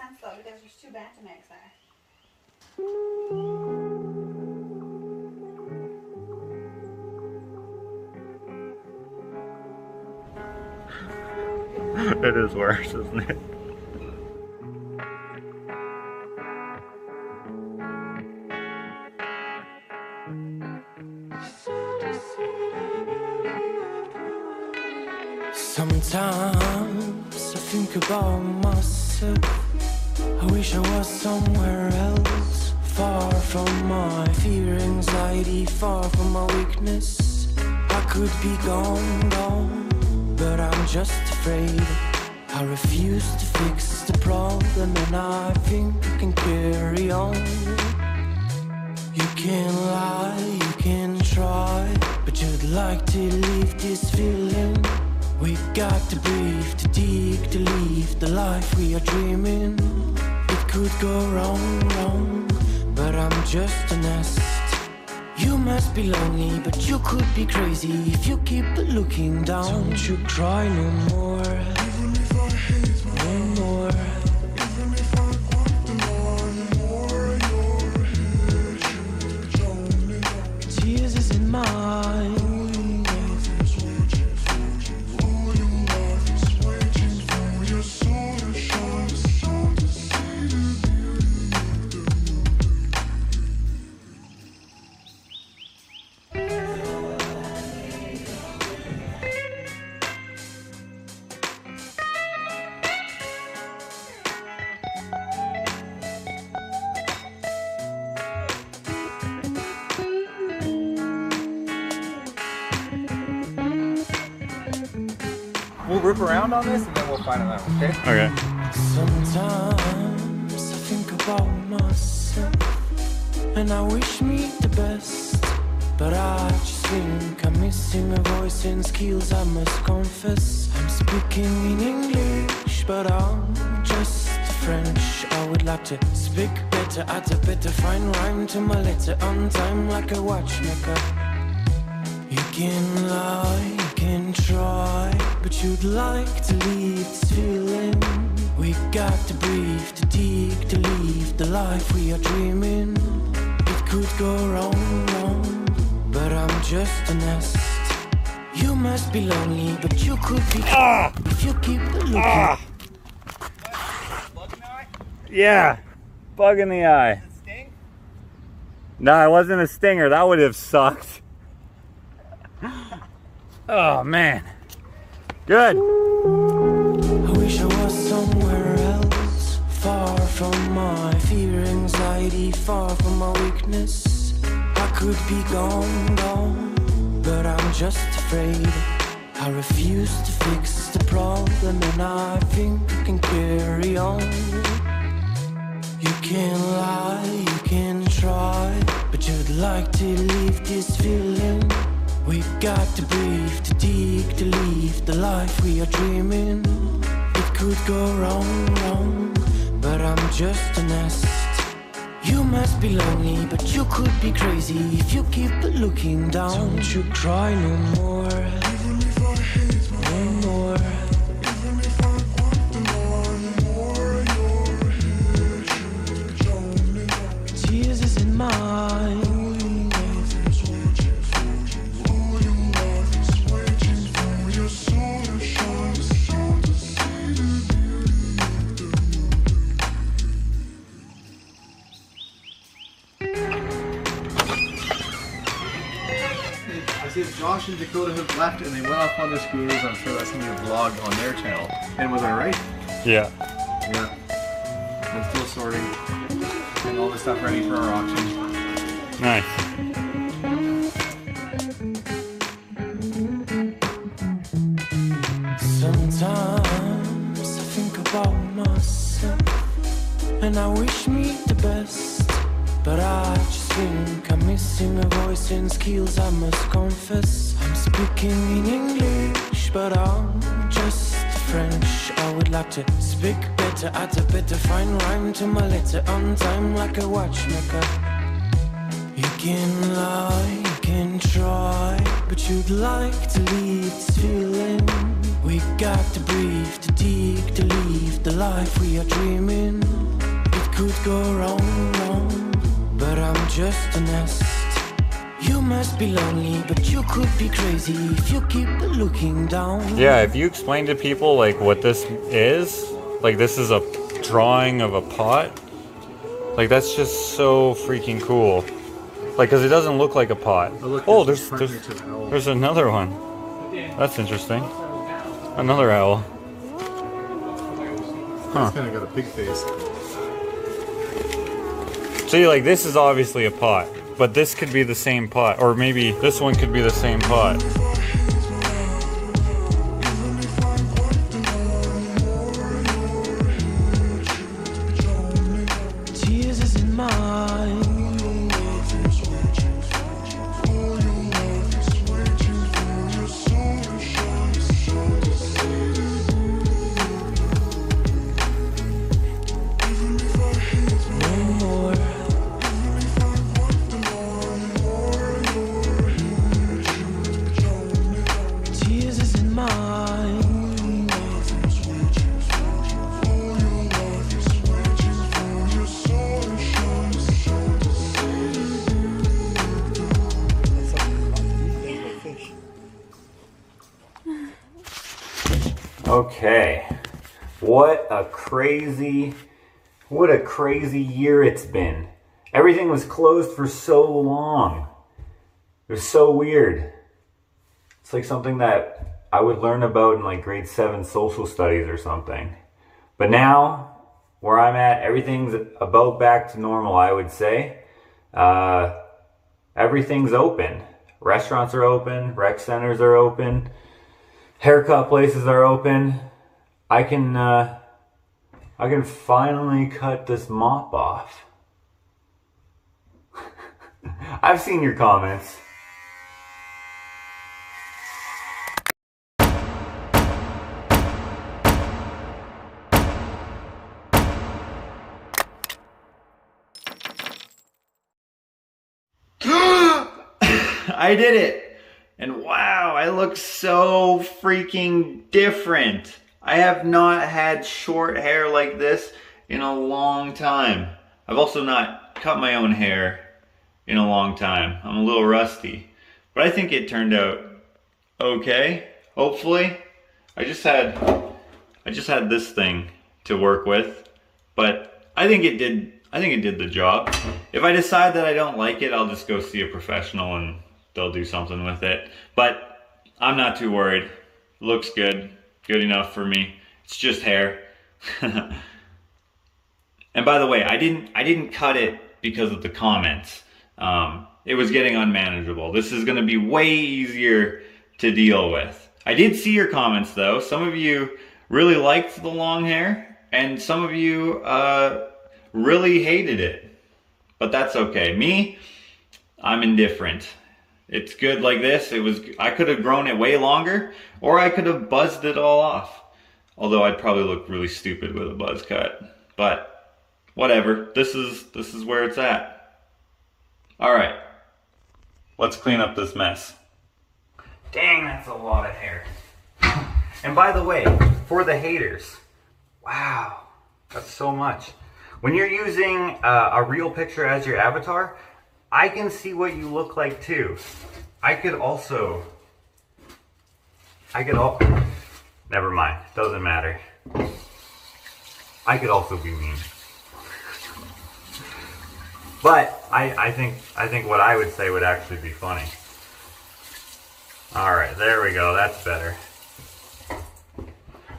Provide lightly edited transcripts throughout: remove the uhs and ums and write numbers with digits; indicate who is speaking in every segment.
Speaker 1: sense though, because there's 2 Bantamax there.
Speaker 2: It is worse, isn't it?
Speaker 3: Sometimes I think about myself. I wish I was somewhere else, far from my fear, anxiety, far from my weakness. I could be gone, but I'm just afraid. I refuse to fix the problem, and I think I can carry on. You can lie, you can try, but you'd like to leave this feeling. We got to breathe, to dig, to leave the life we are dreaming. It could go wrong, but I'm just a nest. You must be lonely, but you could be crazy if you keep looking down. Don't you cry no more, even if I hate no more. Even if I want the more, you're here, you tears is in mine.
Speaker 2: We'll rip around on this and then we'll find it out, okay? Okay.
Speaker 3: Sometimes I think about myself, and I wish me the best, but I just think I'm missing a voice and skills, I must confess. I'm speaking in English, but I'm just French. I would like to speak better, add a better fine rhyme to my letter on time like a watchmaker. You can lie, you can try, but you'd like to leave this feeling. We got to breathe, to dig, to leave the life we are dreaming. It could go wrong, but I'm just a nest. You must be lonely, but you could be if you keep looking.
Speaker 2: Bug in the eye? Yeah, bug in the eye.
Speaker 4: Did it sting?
Speaker 2: No, it wasn't a stinger. That would have sucked. Oh man. Good.
Speaker 3: I wish I was somewhere else, far from my fear, anxiety, far from my weakness. I could be gone, but I'm just afraid. I refuse to fix the problem, and I think I can carry on. You can lie, you can try, but you'd like to leave this feeling. We got to breathe, to dig, to leave the life we are dreaming. It could go wrong, but I'm just a nest. You must be lonely, but you could be crazy if you keep looking down. Don't you cry no more, even if I hate no more. Even if I want the more, you're here, tears is in mine.
Speaker 4: See if Josh and Dakota have left and they went off on their scooters. I'm sure that's gonna be a vlog on their channel. And was I right?
Speaker 2: Yeah.
Speaker 4: Yeah. I'm still sorting and all this stuff ready for our auction.
Speaker 2: Nice.
Speaker 3: Sometimes I think about myself, and I wish me the best, but I just think I'm missing a voice and skills, I must confess. I'm speaking in English, but I'm just French. I would like to speak better, add a better fine rhyme to my letter on time like a watchmaker. You can lie, you can try, but you'd like to leave this feeling. We got to breathe, to dig, to live the life we are dreaming. It could go wrong, but I'm just a nest. You must be lonely, but you could be crazy if you keep looking down.
Speaker 2: Yeah, if you explain to people like what this is, like this is a drawing of a pot, like that's just so freaking cool. Like, cause it doesn't look like a pot. Oh, there's another one. That's interesting. Another owl. Huh.
Speaker 4: It's kind of got a pig face.
Speaker 2: See, like this is obviously a pot, but this could be the same pot, or maybe this one could be the same pot.
Speaker 3: Tears is in mine.
Speaker 2: Okay, what a crazy year it's been. Everything was closed for so long. It was so weird. It's like something that I would learn about in like grade 7 social studies or something. But now, where I'm at, everything's about back to normal, I would say. Everything's open. Restaurants are open, rec centers are open. Haircut places are open. I can finally cut this mop off. I've seen your comments. I did it! And wow, I look so freaking different. I have not had short hair like this in a long time. I've also not cut my own hair in a long time. I'm a little rusty. But I think it turned out okay, hopefully. I just had this thing to work with, but I think it did the job. If I decide that I don't like it, I'll just go see a professional and they'll do something with it. But I'm not too worried. Looks good. Good enough for me. It's just hair. And by the way, I didn't cut it because of the comments. It was getting unmanageable. This is gonna be way easier to deal with. I did see your comments though. Some of you really liked the long hair and some of you really hated it. But that's okay. Me, I'm indifferent. It's good like this. I could have grown it way longer, or I could have buzzed it all off. Although I'd probably look really stupid with a buzz cut. But whatever. This is where it's at. Alright. Let's clean up this mess. Dang, that's a lot of hair. And by the way, for the haters, wow, that's so much. When you're using a real picture as your avatar, I can see what you look like too. Never mind, doesn't matter. I could also be mean. But I think what I would say would actually be funny. Alright, there we go, that's better.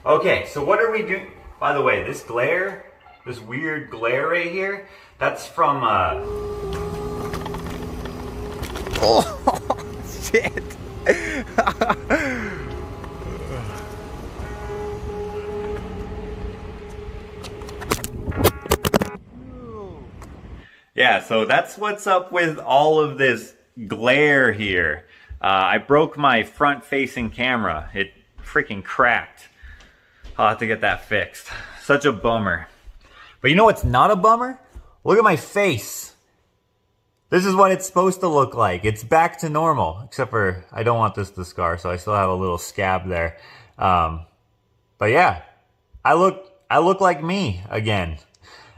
Speaker 2: Okay, so what are we doing? By the way, this glare, this weird glare right here, that's from oh shit. Yeah, so that's what's up with all of this glare here. I broke my front-facing camera. It freaking cracked. I'll have to get that fixed. Such a bummer. But you know what's not a bummer? Look at my face. This is what it's supposed to look like. It's back to normal, except for I don't want this to scar, so I still have a little scab there. But yeah, I look like me again.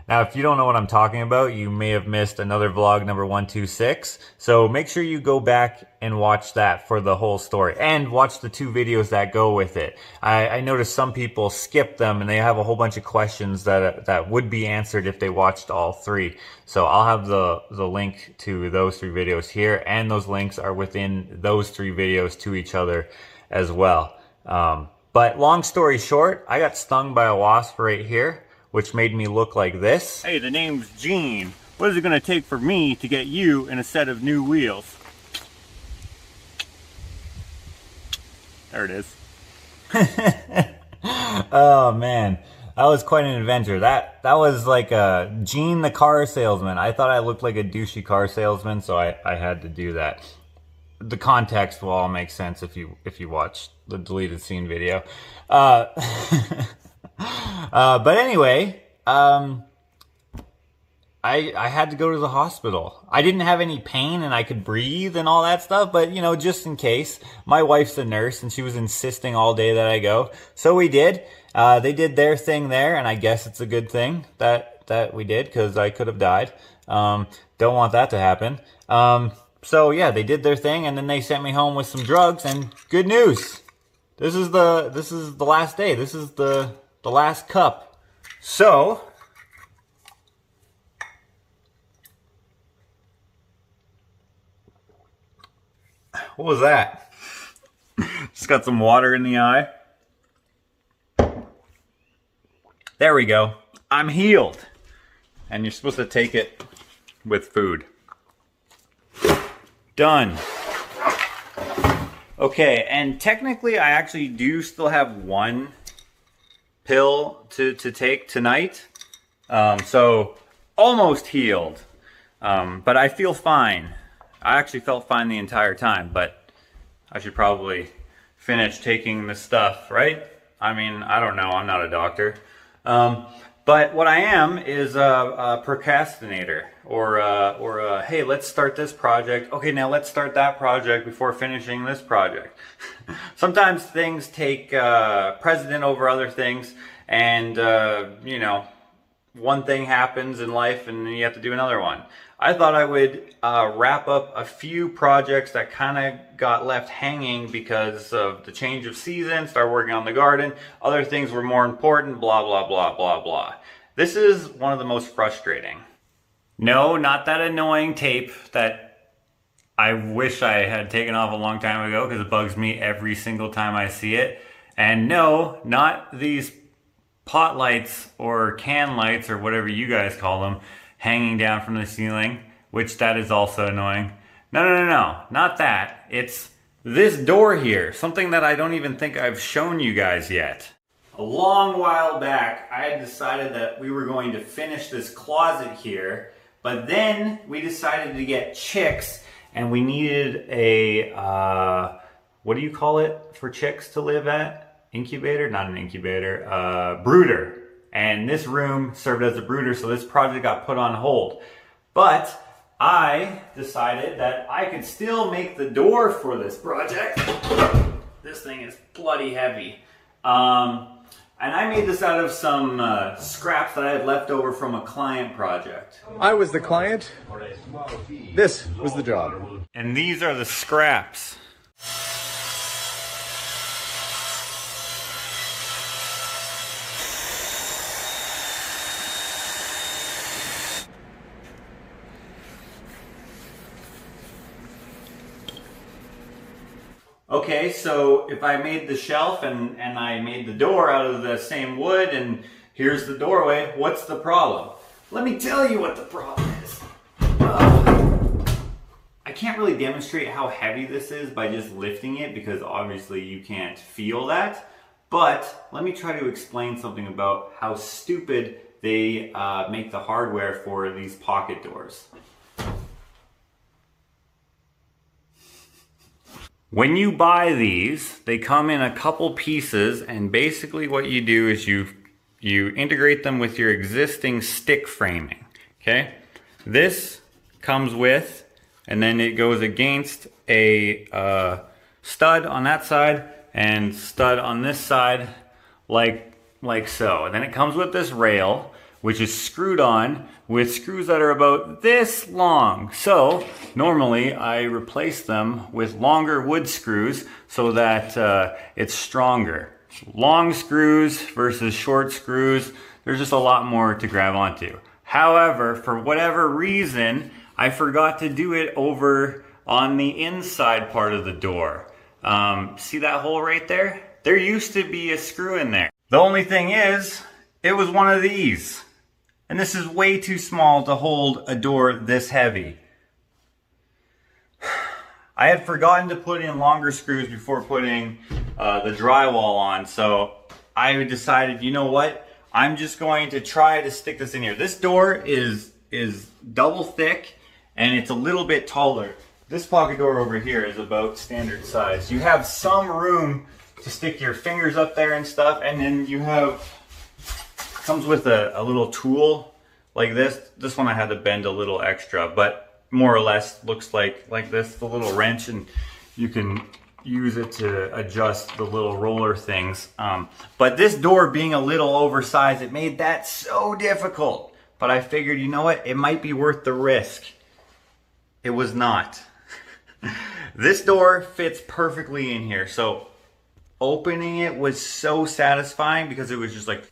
Speaker 2: Now, if you don't know what I'm talking about, you may have missed another vlog number 126. So make sure you go back and watch that for the whole story, and watch the 2 videos that go with it. I noticed some people skip them and they have a whole bunch of questions that would be answered if they watched all 3. So I'll have the link to those 3 videos here, and those links are within those 3 videos to each other as well. But long story short, I got stung by a wasp right here, which made me look like this. Hey, the name's Gene. What is it gonna take for me to get you in a set of new wheels? There it is. Oh man, that was quite an adventure. That was like a Gene the car salesman. I thought I looked like a douchey car salesman, so I had to do that. The context will all make sense if you watch the deleted scene video. But anyway, I had to go to the hospital. I didn't have any pain and I could breathe and all that stuff, but you know, just in case. My wife's a nurse and she was insisting all day that I go. So we did. They did their thing there, and I guess it's a good thing that we did, because I could have died. Don't want that to happen. So yeah, they did their thing, and then they sent me home with some drugs, and good news. This is the last day. This is the last cup. So what was that? Just got some water in the eye. There we go. I'm healed. And you're supposed to take it with food. Done. Okay, and technically I actually do still have 1 pill to take tonight. So almost healed. But I feel fine. I actually felt fine the entire time, but I should probably finish taking the stuff, right? I mean, I don't know, I'm not a doctor. But what I am is a procrastinator, or hey, let's start this project. Okay, now let's start that project before finishing this project. Sometimes things take precedent over other things, and you know, one thing happens in life and then you have to do another one. I thought I would wrap up a few projects that kind of got left hanging because of the change of season, start working on the garden. Other things were more important, blah, blah, blah, blah, blah. This is one of the most frustrating. No, not that annoying tape that I wish I had taken off a long time ago, because it bugs me every single time I see it. And no, not these pot lights or can lights or whatever you guys call them, hanging down from the ceiling, which that is also annoying. No, not that. It's this door here, something that I don't even think I've shown you guys yet. A long while back, I had decided that we were going to finish this closet here, but then we decided to get chicks, and we needed a, what do you call it for chicks to live at? Incubator? Not an incubator, brooder. And this room served as a brooder, so this project got put on hold. But I decided that I could still make the door for this project. This thing is bloody heavy. And I made this out of some scraps that I had left over from a client project.
Speaker 4: I was the client. This was the job.
Speaker 2: And these are the scraps. Okay, so if I made the shelf and I made the door out of the same wood, and here's the doorway, what's the problem? Let me tell you what the problem is. I can't really demonstrate how heavy this is by just lifting it, because obviously you can't feel that. But let me try to explain something about how stupid they make the hardware for these pocket doors. When you buy these, they come in a couple pieces, and basically what you do is you integrate them with your existing stick framing, okay? This comes with, and then it goes against a stud on that side and stud on this side, like so. And then it comes with this rail, which is screwed on with screws that are about this long. So normally I replace them with longer wood screws so that it's stronger. Long screws versus short screws, there's just a lot more to grab onto. However, for whatever reason, I forgot to do it over on the inside part of the door. See that hole right there? There used to be a screw in there. The only thing is, it was one of these. And this is way too small to hold a door this heavy. I had forgotten to put in longer screws before putting the drywall on, so I decided, you know what? I'm just going to try to stick this in here. This door is double thick and it's a little bit taller. This pocket door over here is about standard size. You have some room to stick your fingers up there and stuff, and then you have, comes with a little tool like this. This one I had to bend a little extra, but more or less looks like this, the little wrench, and you can use it to adjust the little roller things. But this door being a little oversized, it made that so difficult. But I figured, you know what, it might be worth the risk. It was not. This door fits perfectly in here, so opening it was so satisfying because it was just like,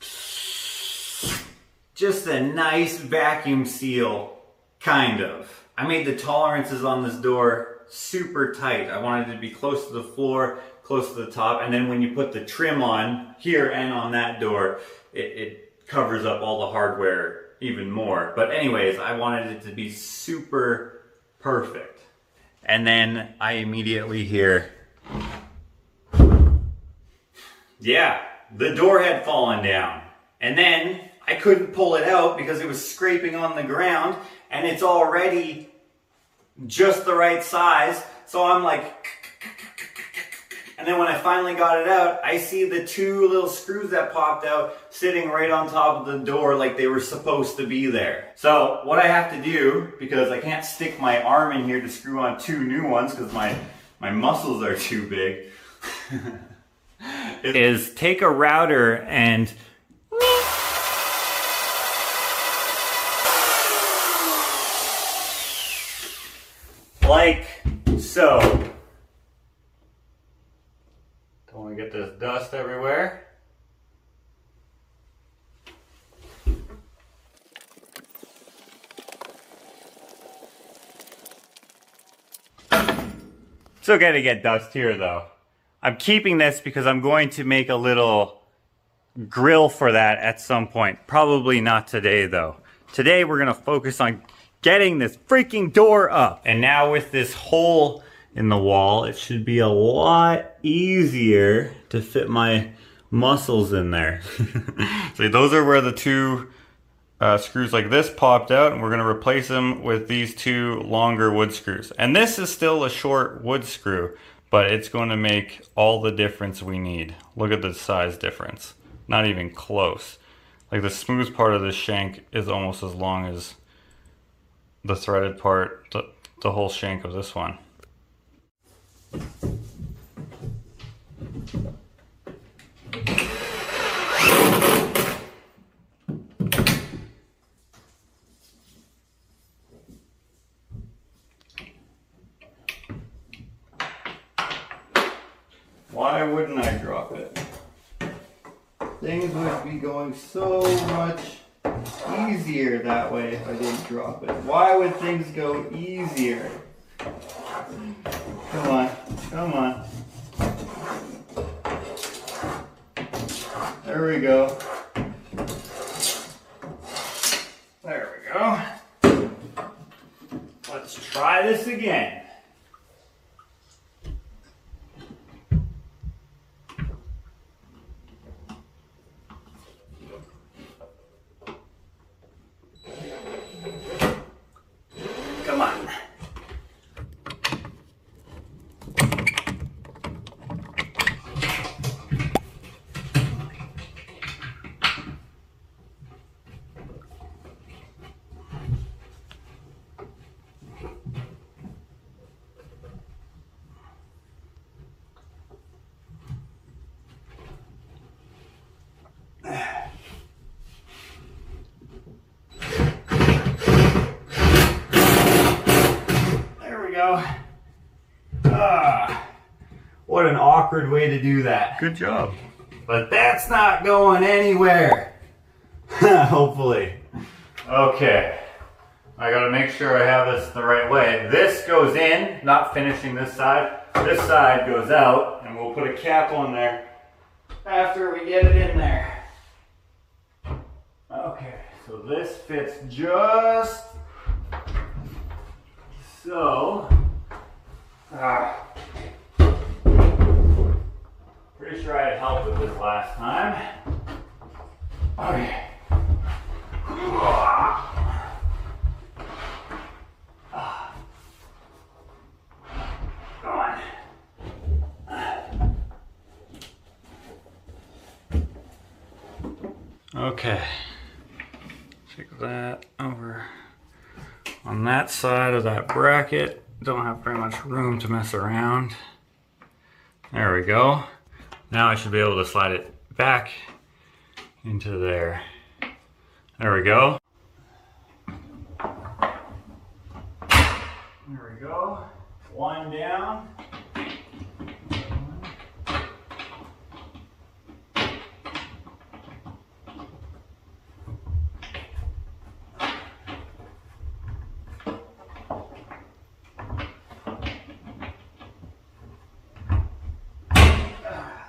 Speaker 2: just a nice vacuum seal, kind of. I made the tolerances on this door super tight. I wanted it to be close to the floor, close to the top, and then when you put the trim on here and on that door, it covers up all the hardware even more. But anyways, I wanted it to be super perfect. And then I immediately hear, yeah, the door had fallen down. And then I couldn't pull it out because it was scraping on the ground, and it's already just the right size. So I'm like, and then when I finally got it out, I see the two little screws that popped out sitting right on top of the door like they were supposed to be there. So what I have to do, because I can't stick my arm in here to screw on two new ones because my muscles are too big, is take a router and like so. Don't want to get this dust everywhere. It's okay to get dust here though. I'm keeping this because I'm going to make a little grill for that at some point. Probably not today though. Today we're going to focus on getting this freaking door up. And now with this hole in the wall, it should be a lot easier to fit my muscles in there. So those are where the two screws like this popped out, and we're going to replace them with these two longer wood screws. And this is still a short wood screw, but it's going to make all the difference we need. Look at the size difference. Not even close. Like the smooth part of this shank is almost as long as the threaded part, the whole shank of this one. Why wouldn't I drop it? Things would be going so much easier that way if I didn't drop it. Why would things go easier? Come on, come on. There we go. There we go. Let's try this again. Come on. awkward way to do that.
Speaker 4: Good job.
Speaker 2: But that's not going anywhere. Hopefully. Okay. I gotta make sure I have this the right way. This goes in, not finishing this side. This side goes out, and we'll put a cap on there after we get it in there. Okay, so this fits just so. Pretty sure I had help with this last time. Okay. Go on. Okay. Check that over on that side of that bracket. Don't have very much room to mess around. There we go. Now I should be able to slide it back into there. There we go. There we go. One down.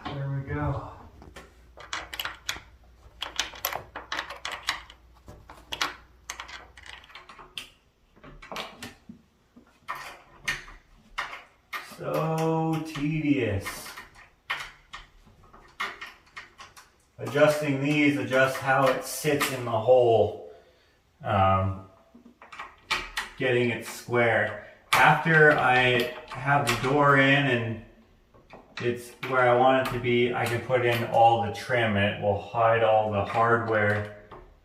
Speaker 2: There we go. So tedious. Adjusting these, adjust how it sits in the hole. Getting it square. After I have the door in and it's where I want it to be, I can put in all the trim and it will hide all the hardware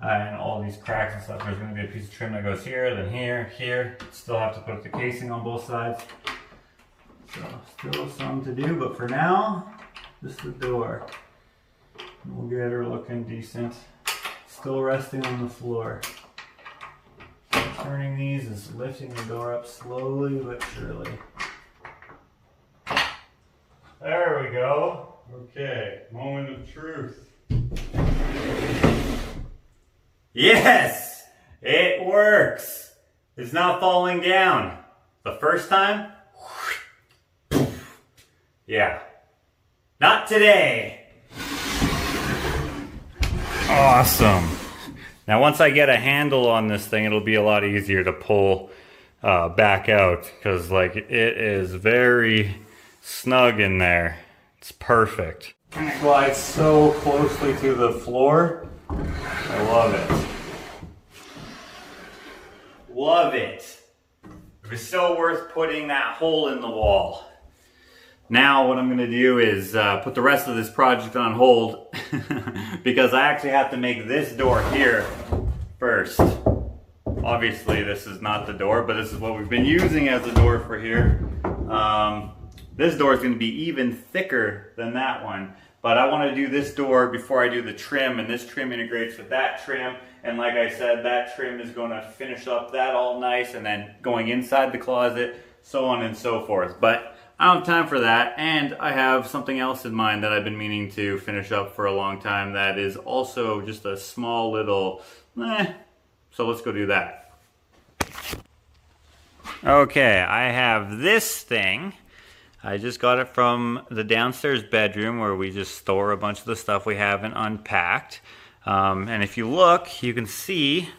Speaker 2: and all these cracks and stuff. There's going to be a piece of trim that goes here, then here, here. Still have to put the casing on both sides. So still some to do, but for now, just the door. We'll get her looking decent. Still resting on the floor. Turning these is lifting the door up slowly but surely. There we go. Okay, moment of truth. Yes! It works! It's not falling down. The first time, yeah. Not today. Awesome. Now once I get a handle on this thing, it'll be a lot easier to pull back out because like it is very snug in there. It's perfect. And it glides so closely to the floor. I love it. Love it. It was so worth putting that hole in the wall. Now what I'm going to do is put the rest of this project on hold because I actually have to make this door here first. Obviously this is not the door, but this is what we've been using as a door for here. This door is going to be even thicker than that one, but I want to do this door before I do the trim, and this trim integrates with that trim, and like I said, that trim is going to finish up that all nice, and then going inside the closet, so on and so forth. But I don't have time for that, and I have something else in mind that I've been meaning to finish up for a long time that is also just a small little so let's go do that. Okay, I have this thing. I just got it from the downstairs bedroom where we just store a bunch of the stuff we haven't unpacked. And if you look, you can see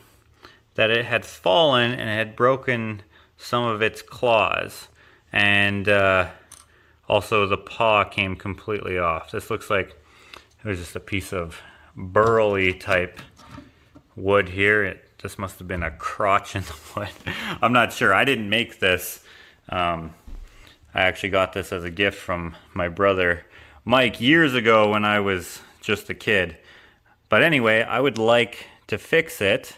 Speaker 2: that it had fallen and it had broken some of its claws. And also the paw came completely off. This looks like it was just a piece of burly type wood here. This must have been a crotch in the wood. I'm not sure. I didn't make this. I actually got this as a gift from my brother Mike years ago when I was just a kid. But anyway, I would like to fix it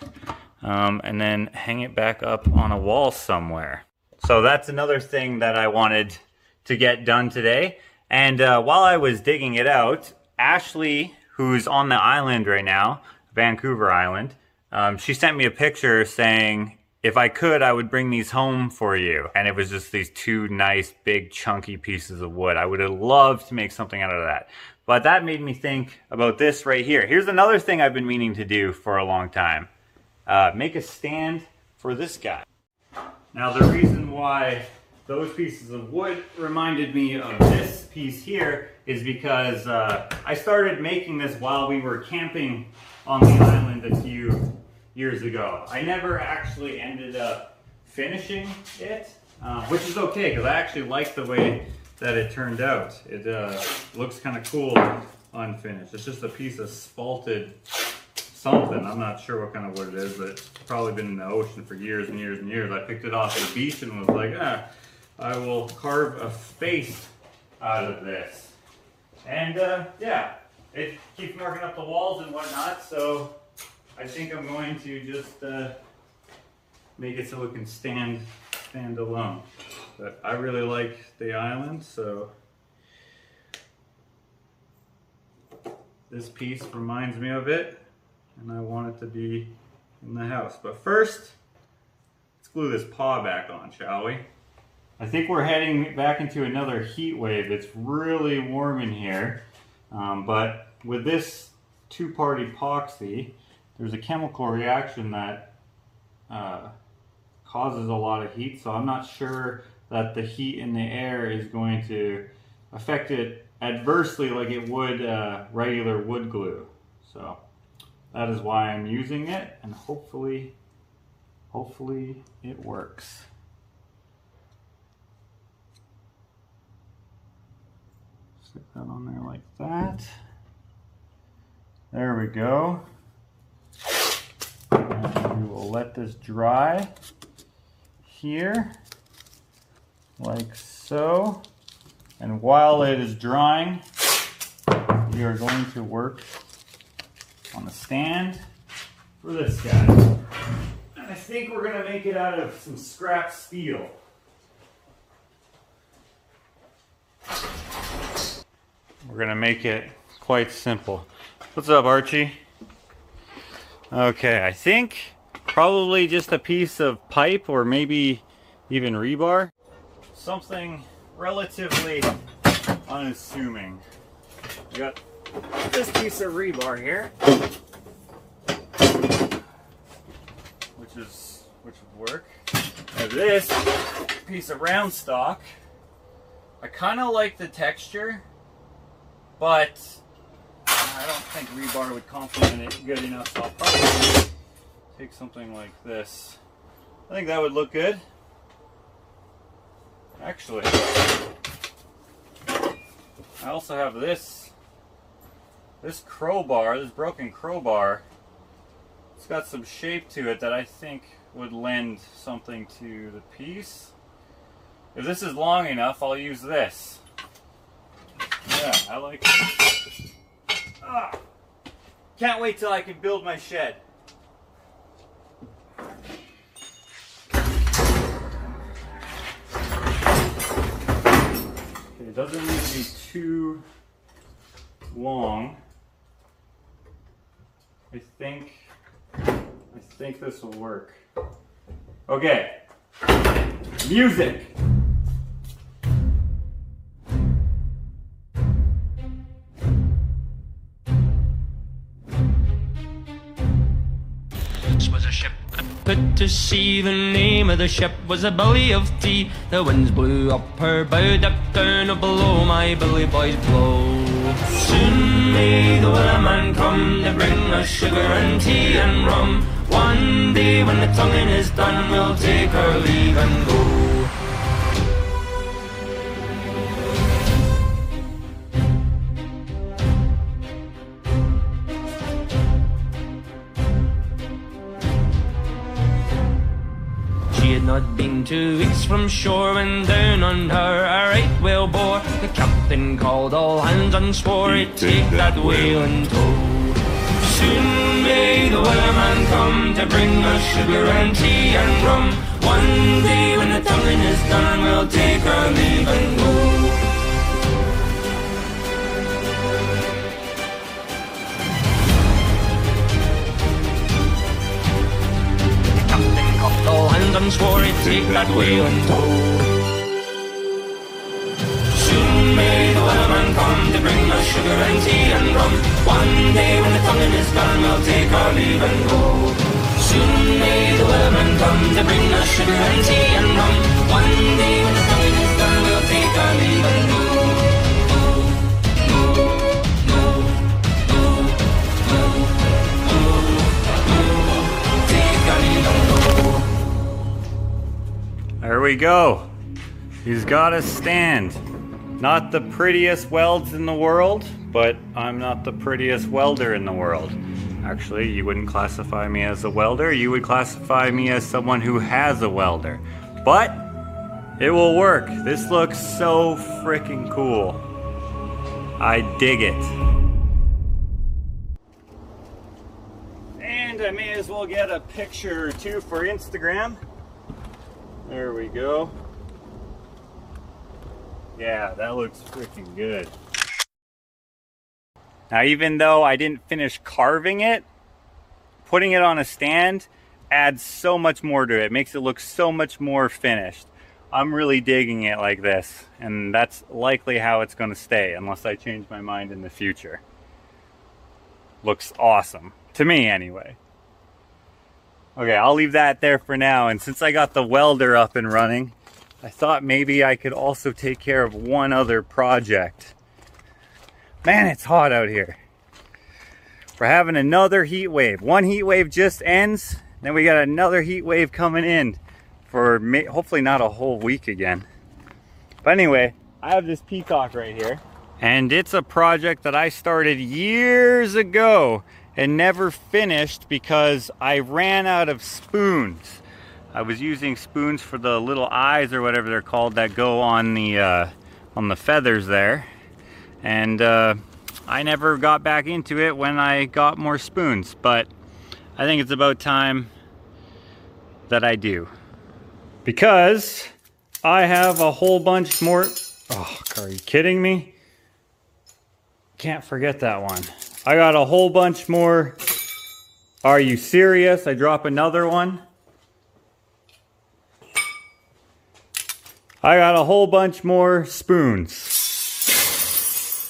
Speaker 2: and then hang it back up on a wall somewhere. So that's another thing that I wanted to get done today. And while I was digging it out, Ashley, who's on the island right now, Vancouver Island, she sent me a picture saying if I could, I would bring these home for you. And it was just these two nice, big, chunky pieces of wood. I would have loved to make something out of that. But that made me think about this right here. Here's another thing I've been meaning to do for a long time. Make a stand for this guy. Now the reason why those pieces of wood reminded me of this piece here is because I started making this while we were camping on the island a few years ago. I never actually ended up finishing it, which is okay because I actually like the way that it turned out. It looks kind of cool unfinished. It's just a piece of spalted something. I'm not sure what kind of wood it is, but it's probably been in the ocean for years and years and years. I picked it off the beach and was like, I will carve a face out of this. And yeah, it keeps marking up the walls and whatnot, so I think I'm going to just make it so it can stand alone. But I really like the island, so this piece reminds me of it, and I want it to be in the house. But first, let's glue this paw back on, shall we? I think we're heading back into another heat wave. It's really warm in here, but with this two-part epoxy, there's a chemical reaction that causes a lot of heat, so I'm not sure that the heat in the air is going to affect it adversely like it would regular wood glue. So that is why I'm using it, and hopefully it works. Stick that on there like that. There we go. And we will let this dry here, like so. And while it is drying, we are going to work on the stand for this guy. And I think we're going to make it out of some scrap steel. We're going to make it quite simple. What's up, Archie? Okay, I think probably just a piece of pipe or maybe even rebar. Something relatively unassuming. We got this piece of rebar here, which would work. And this piece of round stock. I kind of like the texture, but I don't think rebar would complement it good enough, so I'll probably take something like this. I think that would look good. Actually, I also have this crowbar, this broken crowbar. It's got some shape to it that I think would lend something to the piece. If this is long enough, I'll use this. Yeah, I like it. Can't wait till I can build my shed. Okay, it doesn't need to be too long. I think this will work. Okay, music.
Speaker 3: Was a ship put to sea. The name of the ship was a billy of tea. The winds blew up her bow, dipped down below, my billy boys blow. Soon may the Wellerman come to bring us sugar and tea and rum. One day when the tonguing is done, we'll take our leave and go. She had not been 2 weeks from shore when down on her a right whale bore. The captain called all hands and swore he'd take that whale in tow. Soon may the Wellerman come to bring us sugar and tea and rum. One day when the tonguing is done, we'll take our leave and go. The captain called all hands swore he'd take that way untold. Soon may the Wellerman come to bring us sugar and tea and rum. One day when the tonguing is done, we'll take our leave and go. Soon may the Wellerman come to bring us sugar and tea and rum. One day when the tonguing is done, we'll take our leave and go.
Speaker 2: There we go. He's got a stand. Not the prettiest welds in the world, but I'm not the prettiest welder in the world. Actually, you wouldn't classify me as a welder. You would classify me as someone who has a welder. But it will work. This looks so freaking cool. I dig it. And I may as well get a picture or two for Instagram. There we go. Yeah, that looks freaking good. Now, even though I didn't finish carving it, putting it on a stand adds so much more to it. It makes it look so much more finished. I'm really digging it like this, and that's likely how it's going to stay unless I change my mind in the future. Looks awesome. To me, anyway. Okay, I'll leave that there for now, and since I got the welder up and running, I thought maybe I could also take care of one other project. Man, it's hot out here. We're having another heat wave. One heat wave just ends, then we got another heat wave coming in for hopefully not a whole week again. But anyway, I have this peacock right here, and it's a project that I started years ago and never finished because I ran out of spoons. I was using spoons for the little eyes or whatever they're called that go on the feathers there, and I never got back into it when I got more spoons, but I think it's about time that I do, because I have a whole bunch more. Oh, are you kidding me? Can't forget that one. I got a whole bunch more. Are you serious? I drop another one. I got a whole bunch more spoons.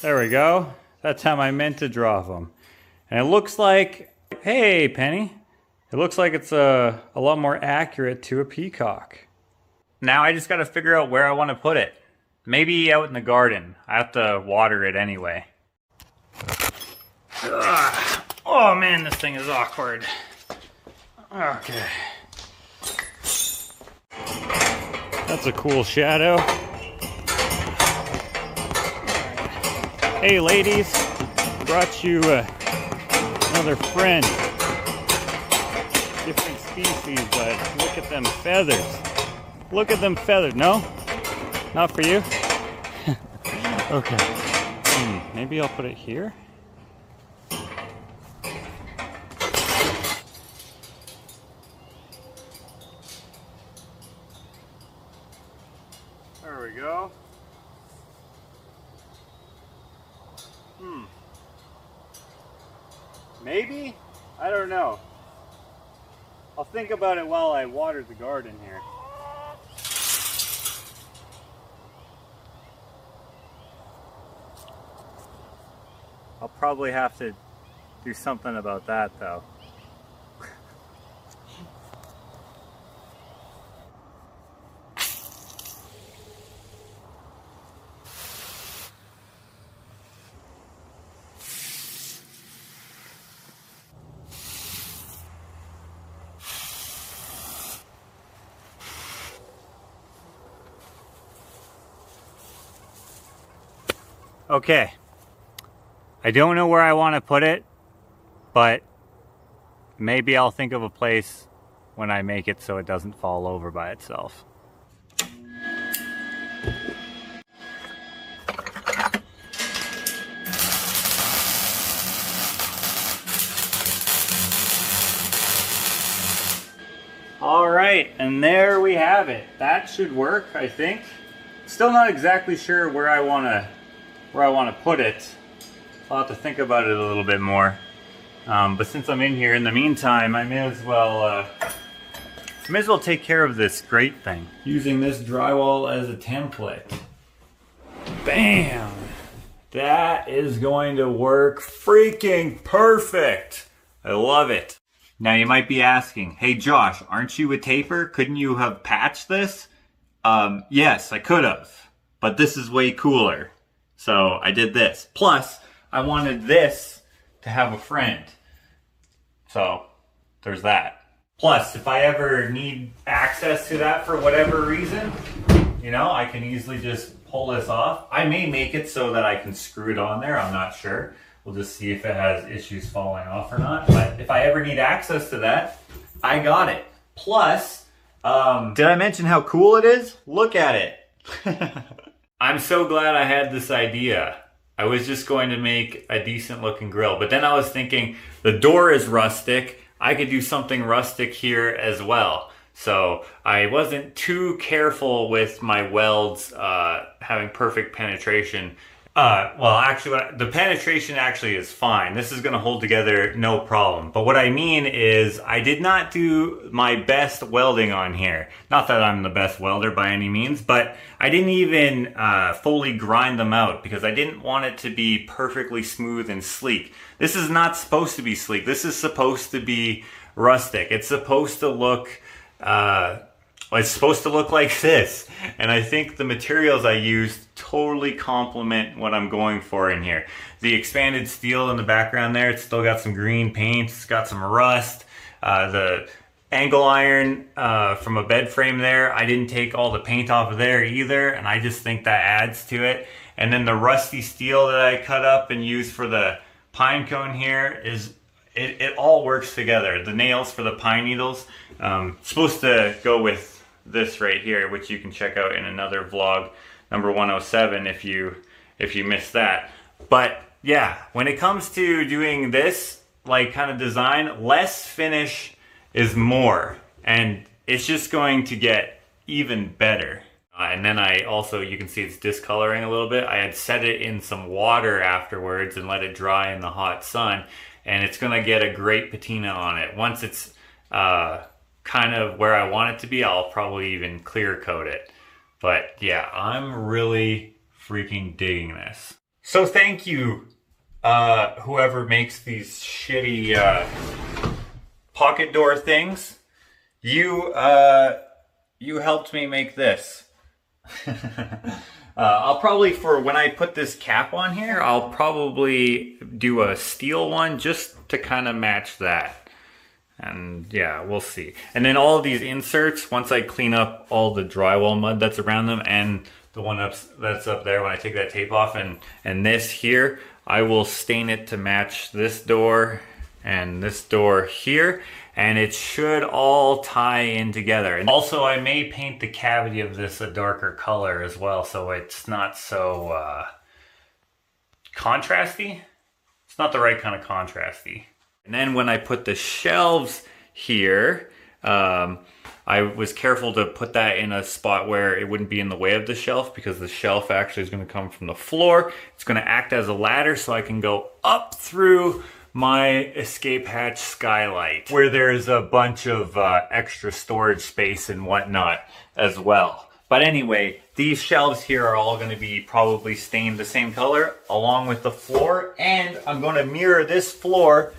Speaker 2: There we go. That's how I meant to drop them. And it looks like, hey Penny, it looks like it's a lot more accurate to a peacock. Now I just got to figure out where I want to put it. Maybe out in the garden. I have to water it anyway. Ugh. Oh man, this thing is awkward. Okay. That's a cool shadow. Hey ladies, brought you another friend. Different species, but look at them feathers. Look at them feathers. No? Not for you? Okay. Maybe I'll put it here? There we go. Maybe? I don't know. I'll think about it while I water the garden here. I'll probably have to do something about that though. Okay, I don't know where I want to put it, but maybe I'll think of a place when I make it so it doesn't fall over by itself. All right, and there we have it. That should work, I think. Still not exactly sure where I want to put it. I'll have to think about it a little bit more. But since I'm in here in the meantime, I may as well May as well take care of this grate thing. Using this drywall as a template. Bam! That is going to work freaking perfect. I love it. Now you might be asking, hey Josh, aren't you a taper? Couldn't you have patched this? Yes, I could have, but this is way cooler. So I did this. Plus, I wanted this to have a friend. So there's that. Plus, if I ever need access to that for whatever reason, you know, I can easily just pull this off. I may make it so that I can screw it on there. I'm not sure. We'll just see if it has issues falling off or not. But if I ever need access to that, I got it. Plus, did I mention how cool it is? Look at it. I'm so glad I had this idea. I was just going to make a decent looking grill, but then I was thinking the door is rustic. I could do something rustic here as well. So I wasn't too careful with my welds having perfect penetration. Well, actually, the penetration actually is fine. This is going to hold together no problem. But what I mean is I did not do my best welding on here. Not that I'm the best welder by any means, but I didn't even fully grind them out because I didn't want it to be perfectly smooth and sleek. This is not supposed to be sleek. This is supposed to be rustic. It's supposed to look... it's supposed to look like this, and I think the materials I used totally complement what I'm going for in here. The expanded steel in the background there, it's still got some green paint, it's got some rust. The angle iron from a bed frame there, I didn't take all the paint off of there either, and I just think that adds to it. And then the rusty steel that I cut up and used for the pine cone here is it all works together. The nails for the pine needles, supposed to go with this right here, which you can check out in another vlog, number 107, if you missed that. But yeah, when it comes to doing this like kind of design, less finish is more, and it's just going to get even better. And then I also, you can see it's discoloring a little bit. I had set it in some water afterwards and let it dry in the hot sun, and it's gonna get a great patina on it. Once it's kind of where I want it to be, I'll probably even clear coat it. But yeah, I'm really freaking digging this. So thank you, whoever makes these shitty pocket door things. You helped me make this. I'll probably, for when I put this cap on here, I'll probably do a steel one just to kind of match that. And yeah, we'll see. And then all of these inserts, once I clean up all the drywall mud that's around them and the one that's up there, when I take that tape off, and this here, I will stain it to match this door and this door here, and it should all tie in together. And also, I may paint the cavity of this a darker color as well, so it's not so contrasty. It's not the right kind of contrasty. And then when I put the shelves here, I was careful to put that in a spot where it wouldn't be in the way of the shelf, because the shelf actually is going to come from the floor. It's going to act as a ladder so I can go up through my escape hatch skylight, where there's a bunch of extra storage space and whatnot as well. But anyway, these shelves here are all going to be probably stained the same color along with the floor, and I'm going to mirror this floor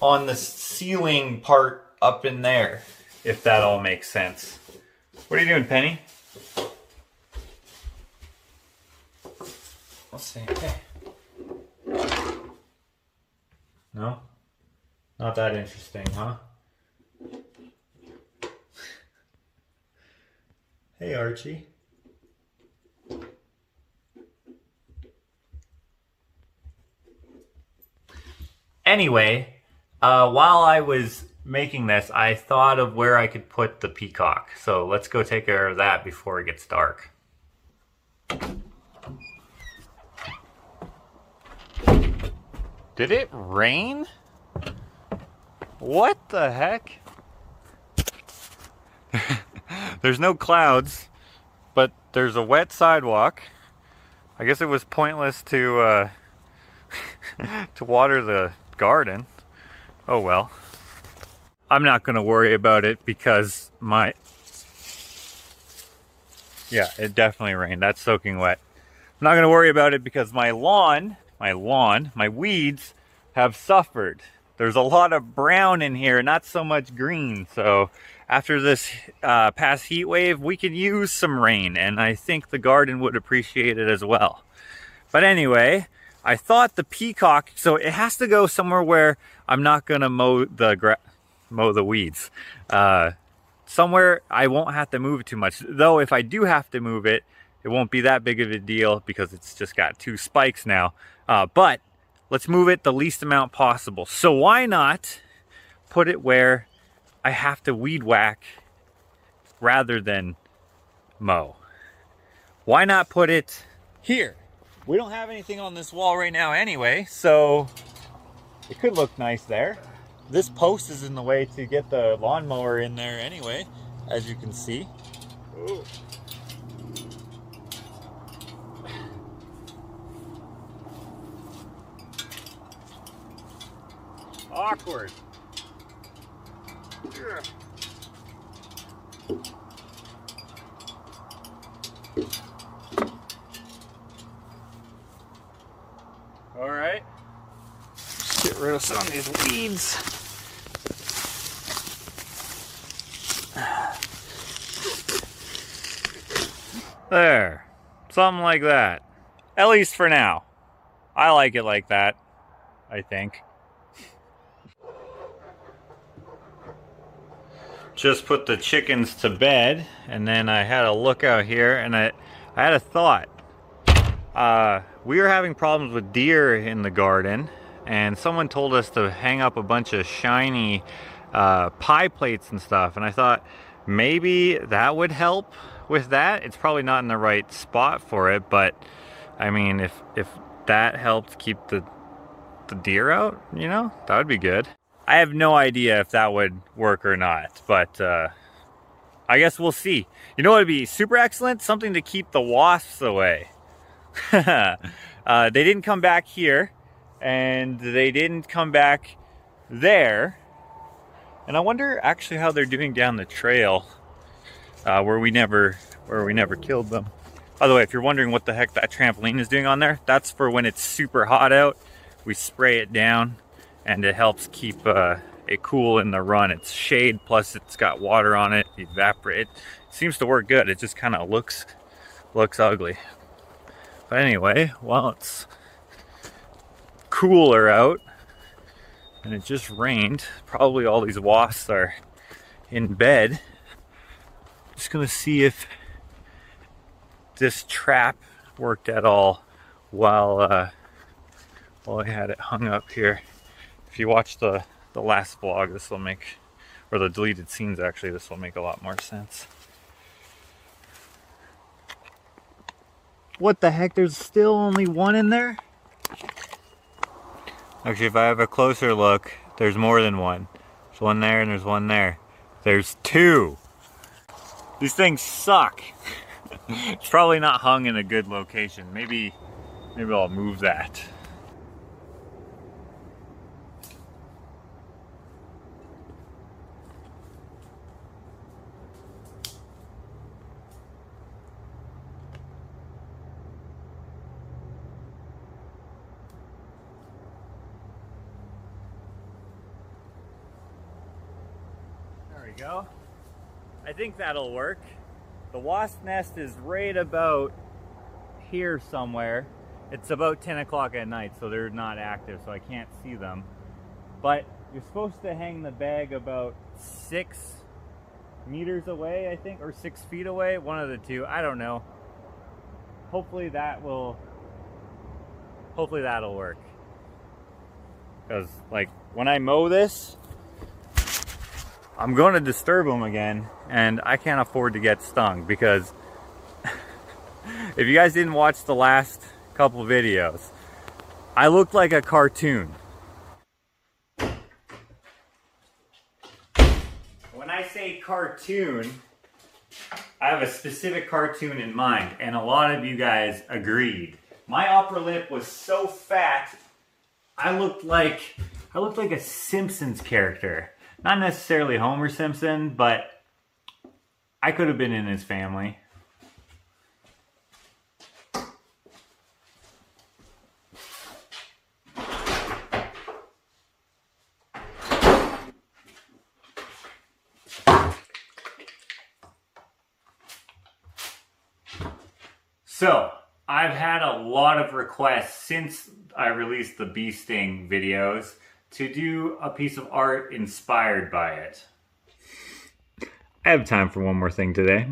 Speaker 2: on the ceiling part up in there, if that all makes sense. What are you doing, Penny? Let's see. Okay. No? Not that interesting, huh? Hey, Archie. Anyway, while I was making this, I thought of where I could put the peacock. So let's go take care of that before it gets dark. Did it rain? What the heck? There's no clouds, but there's a wet sidewalk. I guess it was pointless to to water the garden. Oh well. I'm not going to worry about it because Yeah, it definitely rained. That's soaking wet. I'm not gonna worry about it because my weeds have suffered. There's a lot of brown in here, not so much green. So after this past heat wave, we could use some rain, and I think the garden would appreciate it as well. But anyway, I thought the peacock, so it has to go somewhere where I'm not gonna mow the weeds. Somewhere I won't have to move it too much. Though if I do have to move it, it won't be that big of a deal because it's just got 2 spikes now. But let's move it the least amount possible. So why not put it where I have to weed whack rather than mow? Why not put it here? We don't have anything on this wall right now anyway, so it could look nice there. This post is in the way to get the lawnmower in there anyway, as you can see. Ooh. Awkward. Ugh. All right. Get rid of some of these weeds. There. Something like that. At least for now. I like it like that, I think. Just put the chickens to bed, and then I had a look out here, and I had a thought. We were having problems with deer in the garden, and someone told us to hang up a bunch of shiny pie plates and stuff, and I thought maybe that would help with that. It's probably not in the right spot for it, but I mean, if that helped keep the deer out, you know, that would be good. I have no idea if that would work or not, but I guess we'll see. You know what would be super excellent? Something to keep the wasps away. They didn't come back here, and they didn't come back there. And I wonder actually how they're doing down the trail where we never killed them. By the way, if you're wondering what the heck that trampoline is doing on there, that's for when it's super hot out. We spray it down, and it helps keep it cool in the run. It's shade, plus it's got water on it, evaporate. It seems to work good. It just kind of looks ugly. But anyway, while it's cooler out, and it just rained, probably all these wasps are in bed. Just gonna see if this trap worked at all while I had it hung up here. If you watch the last vlog, this will make, or the deleted scenes actually, this will make a lot more sense. What the heck, there's still only one in there? Actually, if I have a closer look, there's more than one. There's one there and there's one there. There's 2. These things suck. It's probably not hung in a good location. Maybe I'll move that. There we go. I think that'll work. The wasp nest is right about here somewhere. It's about 10 o'clock at night, so they're not active, so I can't see them. But you're supposed to hang the bag about 6 meters away, I think, or 6 feet away, one of the two, I don't know. Hopefully that'll work. Because, like, when I mow this, I'm going to disturb them again, and I can't afford to get stung, because if you guys didn't watch the last couple videos, I looked like a cartoon. When I say cartoon, I have a specific cartoon in mind, and a lot of you guys agreed. My upper lip was so fat, I looked like a Simpsons character. Not necessarily Homer Simpson, but I could have been in his family. So, I've had a lot of requests since I released the bee sting videos to do a piece of art inspired by it. I have time for one more thing today.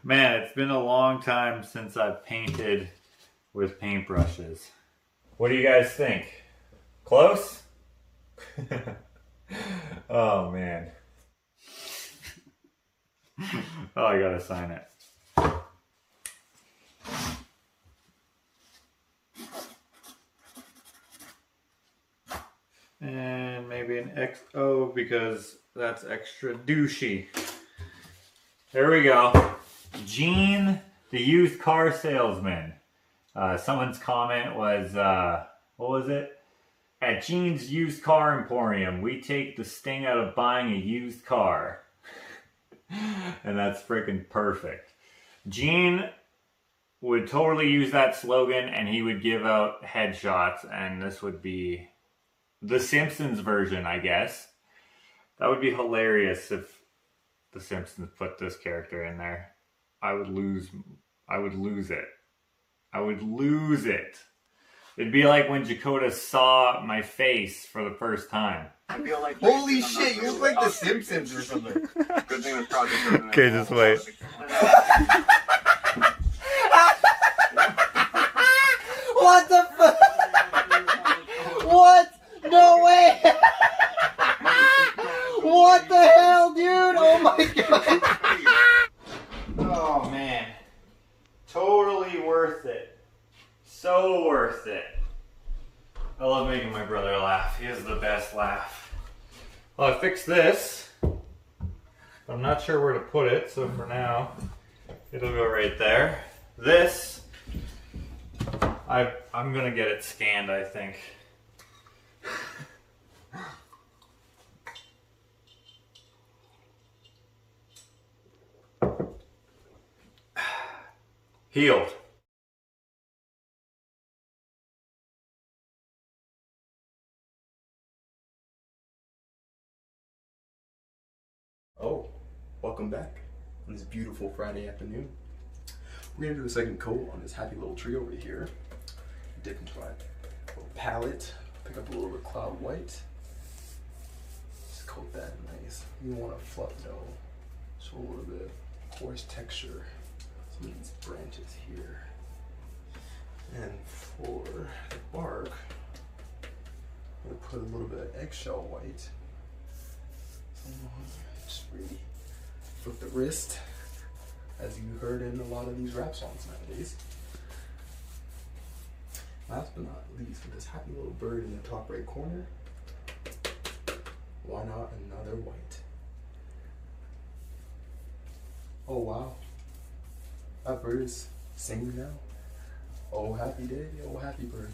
Speaker 2: Man, it's been a long time since I've painted with paintbrushes. What do you guys think? Close? Oh, man. Oh, I gotta sign it. And maybe an XO because that's extra douchey. There we go. Gene, the used car salesman. Someone's comment was, what was it? At Gene's Used Car Emporium, we take the sting out of buying a used car. And that's freaking perfect. Gene would totally use that slogan and he would give out headshots, and this would be the Simpsons version, I guess. That would be hilarious if the Simpsons put this character in there. I would lose it. I would lose it. It'd be like when Dakota saw my face for the first time.
Speaker 4: I feel like holy shit, you look like the Simpsons or something. Good thing this project.
Speaker 2: Okay, just wait.
Speaker 5: What the fuck? What? No way! What the hell, dude? Oh my god!
Speaker 2: Oh man. Totally worth it. So worth it. I love making my brother laugh. He has the best laugh. Well, I fixed this. I'm not sure where to put it, so for now, it'll go right there. This, I'm gonna get it scanned, I think. Healed.
Speaker 4: Oh, welcome back on this beautiful Friday afternoon. We're gonna do a second coat on this happy little tree over here. Dip into my little palette, pick up a little bit of cloud white. Just coat that nice. You want a fluff though, show a little bit of coarse texture. Some of these branches here. And for the bark, I'm gonna put a little bit of eggshell white. Just really flip the wrist, as you heard in a lot of these rap songs nowadays. Last but not least, with this happy little bird in the top right corner, why not another white? Oh wow, that bird is singing now. Oh happy day, oh happy bird.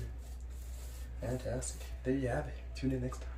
Speaker 4: Fantastic. There you have it. Tune in next time.